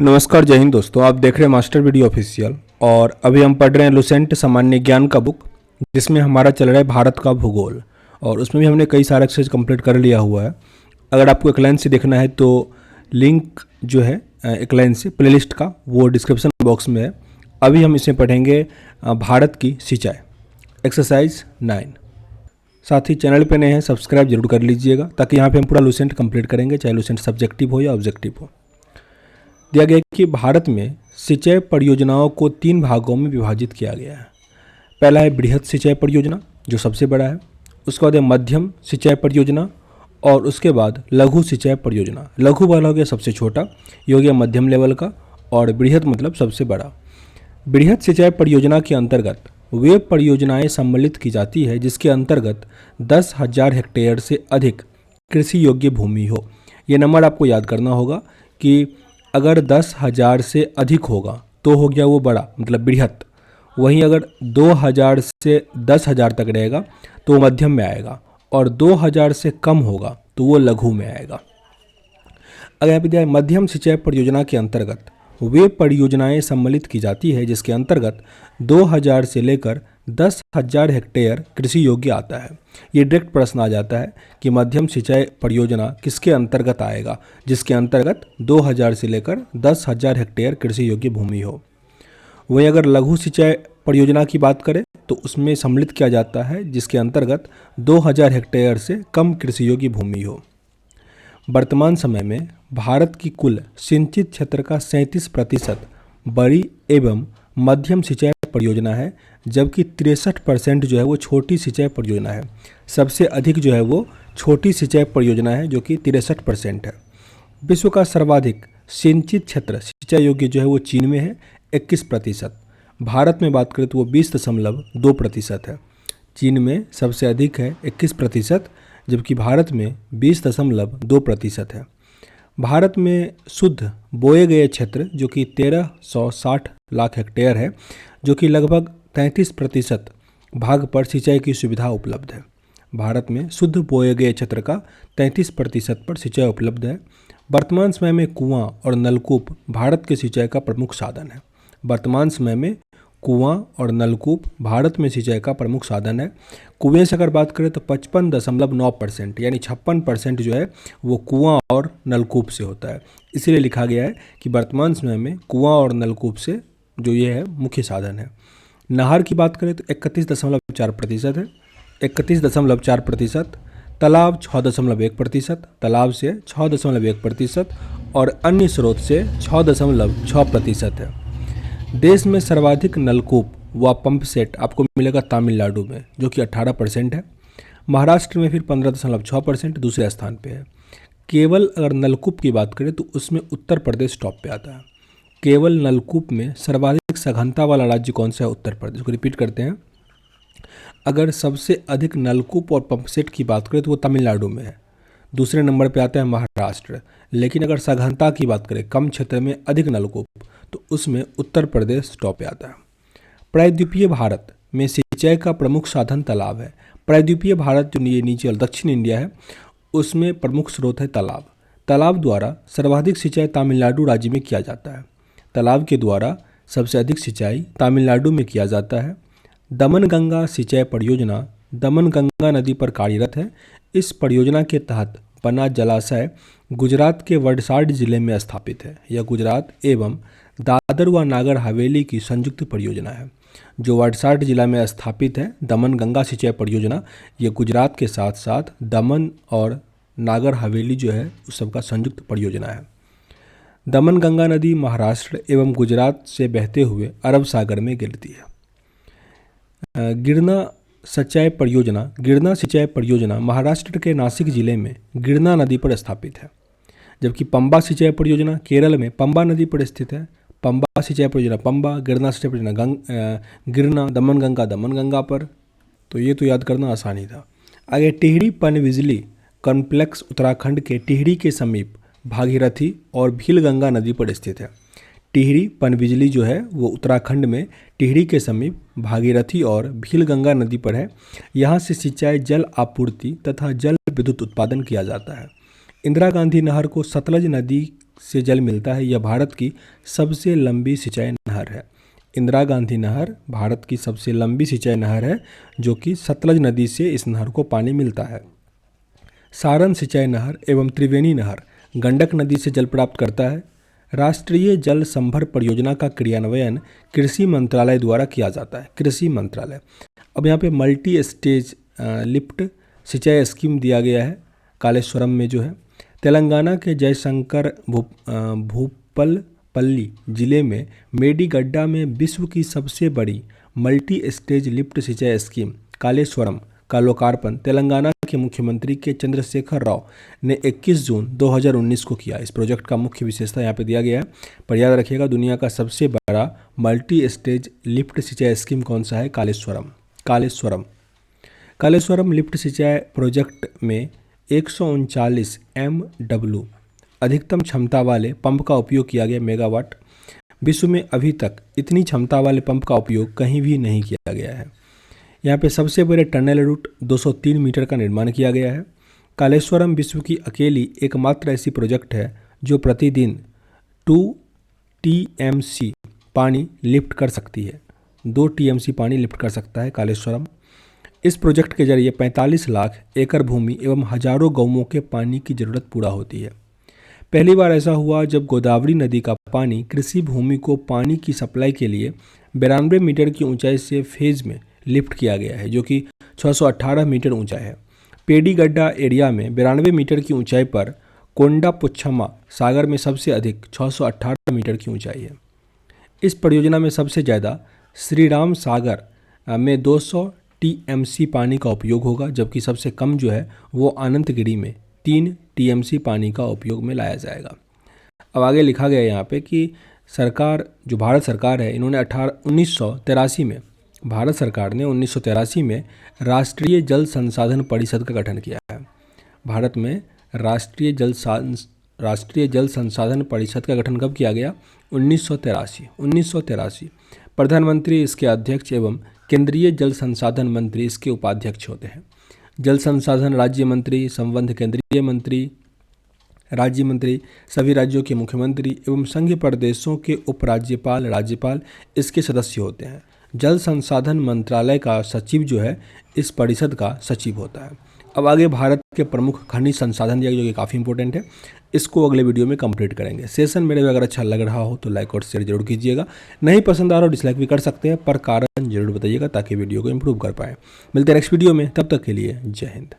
नमस्कार, जय हिंद दोस्तों। आप देख रहे हैं मास्टर वीडियो ऑफिशियल और अभी हम पढ़ रहे हैं लुसेंट सामान्य ज्ञान का बुक, जिसमें हमारा चल रहा है भारत का भूगोल। और उसमें भी हमने कई सारे एक्सरसाइज कंप्लीट कर लिया हुआ है। अगर आपको एक लाइन से देखना है तो लिंक जो है एक लाइन से प्लेलिस्ट का, वो डिस्क्रिप्शन बॉक्स में है। अभी हम इसमें पढ़ेंगे भारत की सिंचाई, एक्सरसाइज 9। साथ ही चैनल पे नए हैं सब्सक्राइब जरूर कर लीजिएगा, ताकि यहाँ पे हम पूरा लुसेंट कंप्लीट करेंगे, चाहे लुसेंट सब्जेक्टिव हो या ऑब्जेक्टिव हो। दिया गया कि भारत में सिंचाई परियोजनाओं को 3 भागों में विभाजित किया गया है। पहला है बृहद सिंचाई परियोजना, जो सबसे बड़ा है। उसके बाद है मध्यम सिंचाई परियोजना और उसके बाद लघु सिंचाई परियोजना। लघु वाला हो गया सबसे छोटा, ये हो गया मध्यम लेवल का, और बृहद मतलब सबसे बड़ा। बृहद सिंचाई परियोजना के अंतर्गत वे परियोजनाएं सम्मिलित की जाती है जिसके अंतर्गत 10,000 हेक्टेयर से अधिक कृषि योग्य भूमि हो। ये नंबर आपको याद करना होगा कि अगर 10,000 से अधिक होगा तो हो गया वो बड़ा, मतलब बृहद। वहीं अगर 2,000 से 10,000 तक रहेगा तो वो मध्यम में आएगा, और 2,000 से कम होगा तो वो लघु में आएगा। अगर यहाँ पे दिया है मध्यम सिंचाई परियोजना के अंतर्गत वे परियोजनाएं सम्मिलित की जाती है जिसके अंतर्गत 2,000 से लेकर 10,000 हेक्टेयर कृषि योग्य आता है। ये डायरेक्ट प्रश्न आ जाता है कि मध्यम सिंचाई परियोजना किसके अंतर्गत आएगा, जिसके अंतर्गत 2,000 से लेकर 10,000 हेक्टेयर कृषि योग्य भूमि हो। वहीं अगर लघु सिंचाई परियोजना की बात करें तो उसमें सम्मिलित किया जाता है जिसके अंतर्गत 2,000 हेक्टेयर से कम कृषि योग्य भूमि हो। वर्तमान समय में भारत की कुल सिंचित क्षेत्र का 37% बड़ी एवं मध्यम सिंचाई परियोजना है, जबकि 63% जो है वो छोटी सिंचाई परियोजना है। सबसे अधिक जो है वो छोटी सिंचाई परियोजना है, जो कि 63% है। विश्व का सर्वाधिक सिंचित क्षेत्र सिंचाई योग्य जो है वो चीन में है, 21%। भारत में बात करें तो वो 20.2% है। चीन में सबसे अधिक है 21%, जबकि भारत में 20.2% है। भारत में शुद्ध बोए गए क्षेत्र जो कि 1,360 लाख हेक्टेयर है, जो कि लगभग 33% भाग पर सिंचाई की सुविधा उपलब्ध है। भारत में शुद्ध बोए गए क्षेत्र का 33% पर सिंचाई उपलब्ध है। वर्तमान समय में कुआं और नलकूप भारत के सिंचाई का प्रमुख साधन है। वर्तमान समय में कुआं और नलकूप भारत में सिंचाई का प्रमुख साधन है। कुएं से अगर बात करें तो 55.9% यानी 56% जो है वो कुआं और नलकूप से होता है। इसीलिए लिखा गया है कि वर्तमान समय में कुआं और नलकूप से जो ये है मुख्य साधन है। नहर की बात करें तो 31.4% है, 31.4%। तालाब 6.1%, तालाब से 6.1% और अन्य स्रोत से 6.6% है। देश में सर्वाधिक नलकूप व पंप सेट आपको मिलेगा तमिलनाडु में, जो कि 18% है। महाराष्ट्र में फिर 15.6% दूसरे स्थान पे है। केवल अगर नलकूप की बात करें तो उसमें उत्तर प्रदेश टॉप पे आता है। केवल नलकूप में सर्वाधिक सघनता वाला राज्य कौन सा है? उत्तर प्रदेश। को रिपीट करते हैं, अगर सबसे अधिक नलकूप और पंप सेट की बात करें तो वो तमिलनाडु में है। दूसरे नंबर पे आता है महाराष्ट्र। लेकिन अगर सघनता की बात करें, कम क्षेत्र में अधिक नलकूप, तो उसमें उत्तर प्रदेश टॉप पे आता है। प्रायद्वीपीय भारत में सिंचाई का प्रमुख साधन तालाब है। प्रायद्वीपीय भारत जो ये नीचे दक्षिण इंडिया है, उसमें प्रमुख स्रोत है तालाब। तालाब द्वारा सर्वाधिक सिंचाई तमिलनाडु राज्य में किया जाता है। तालाब के द्वारा सबसे अधिक सिंचाई तमिलनाडु में किया जाता है। दमन गंगा सिंचाई परियोजना दमन गंगा नदी पर कार्यरत है। इस परियोजना के तहत बना जलाशय गुजरात के वलसाड जिले में स्थापित है। यह गुजरात एवं दादर व नागर हवेली की संयुक्त परियोजना है, जो वलसाड जिला में स्थापित है। दमन गंगा सिंचाई परियोजना ये गुजरात के साथ साथ दमन और नागर हवेली जो है उस सबका संयुक्त परियोजना है। दमन गंगा नदी महाराष्ट्र एवं गुजरात से बहते हुए अरब सागर में गिरती है। गिरना सिंचाई परियोजना महाराष्ट्र के नासिक जिले में गिरना नदी पर स्थापित है, जबकि पंबा सिंचाई परियोजना केरल में पंबा नदी पर स्थित है। पंबा सिंचाई परियोजना पंबा, गिरना सिंचाई परियोजना गिरना, दमन गंगा पर। तो ये तो याद करना आसानी था। आगे टिहरी पनबिजली कॉम्प्लेक्स उत्तराखंड के टिहरी के समीप भागीरथी और भीलगंगा नदी पर स्थित है। टिहरी पनबिजली जो है वो उत्तराखंड में टिहरी के समीप भागीरथी और भीलगंगा नदी पर है। यहाँ से सिंचाई, जल आपूर्ति तथा जल विद्युत उत्पादन किया जाता है। इंदिरा गांधी नहर को सतलज नदी से जल मिलता है। यह भारत की सबसे लंबी सिंचाई नहर है। इंदिरा गांधी नहर भारत की सबसे लंबी सिंचाई नहर है, जो कि सतलज नदी से इस नहर को पानी मिलता है। सारण सिंचाई नहर एवं त्रिवेणी नहर गंडक नदी से जल प्राप्त करता है। राष्ट्रीय जल संभर परियोजना का क्रियान्वयन कृषि मंत्रालय द्वारा किया जाता है। कृषि मंत्रालय। अब यहाँ पे मल्टी स्टेज लिफ्ट सिंचाई स्कीम दिया गया है कालेश्वरम में जो है। तेलंगाना के जयशंकर भूपलपल्ली जिले में मेडीगड्डा में विश्व की सबसे बड़ी मल्टी स्टेज लिफ्ट सिंचाई स्कीम कालेश्वरम का लोकार्पण तेलंगाना के मुख्यमंत्री के चंद्रशेखर राव ने 21 जून 2019 को किया। इस प्रोजेक्ट का मुख्य विशेषता यहाँ पे दिया गया है, पर याद रखिएगा दुनिया का सबसे बड़ा मल्टी स्टेज लिफ्ट सिंचाई स्कीम कौन सा है? कालेश्वरम। कालेश्वरम लिफ्ट सिंचाई प्रोजेक्ट में 139 MW अधिकतम क्षमता वाले पंप का उपयोग किया गया, मेगावाट। विश्व में अभी तक इतनी क्षमता वाले पंप का उपयोग कहीं भी नहीं किया गया है। यहाँ पे सबसे बड़े टनल रूट 203 मीटर का निर्माण किया गया है। कालेश्वरम विश्व की अकेली एकमात्र ऐसी प्रोजेक्ट है जो प्रतिदिन 2 TMC पानी लिफ्ट कर सकती है। 2 TMC पानी लिफ्ट कर सकता है कालेश्वरम। इस प्रोजेक्ट के जरिए 45 लाख एकड़ भूमि एवं हजारों गांवों के पानी की जरूरत पूरा होती है। पहली बार ऐसा हुआ जब गोदावरी नदी का पानी कृषि भूमि को पानी की सप्लाई के लिए 92 मीटर की ऊंचाई से फेज में लिफ्ट किया गया है, जो कि 618 मीटर ऊंचा है। पेडीगड्डा एरिया में 92 मीटर की ऊंचाई पर कोंडापुच्छम्मा सागर में सबसे अधिक 618 मीटर की ऊंचाई है। इस परियोजना में सबसे ज़्यादा श्रीराम सागर में 200 TMC पानी का उपयोग होगा, जबकि सबसे कम जो है वो अनंतगिरी में 3 TMC पानी का उपयोग में लाया जाएगा। अब आगे लिखा गया यहाँ पे कि सरकार जो भारत सरकार है, इन्होंने 1983 में भारत सरकार ने 1983 में राष्ट्रीय जल संसाधन परिषद का गठन किया है। भारत में राष्ट्रीय जल संसाधन परिषद का गठन कब किया गया? 1983। प्रधानमंत्री इसके अध्यक्ष एवं केंद्रीय जल संसाधन मंत्री इसके उपाध्यक्ष होते हैं। जल संसाधन राज्य मंत्री, संबद्ध केंद्रीय मंत्री, राज्य मंत्री, सभी राज्यों के मुख्यमंत्री एवं संघ प्रदेशों के उपराज्यपाल, राज्यपाल इसके सदस्य होते हैं। जल संसाधन मंत्रालय का सचिव जो है इस परिषद का सचिव होता है। अब आगे भारत के प्रमुख खनिज संसाधन दिया, जो कि काफ़ी इंपॉर्टेंट है, इसको अगले वीडियो में कंप्लीट करेंगे। सेशन मेरे अगर अच्छा लग रहा हो तो लाइक और शेयर जरूर कीजिएगा। नहीं पसंद आ रहा हो डिसलाइक भी कर सकते हैं, पर कारण जरूर बताइएगा ताकि वीडियो को इम्प्रूव कर पाए। मिलते हैं नेक्स्ट वीडियो में, तब तक के लिए जय हिंद।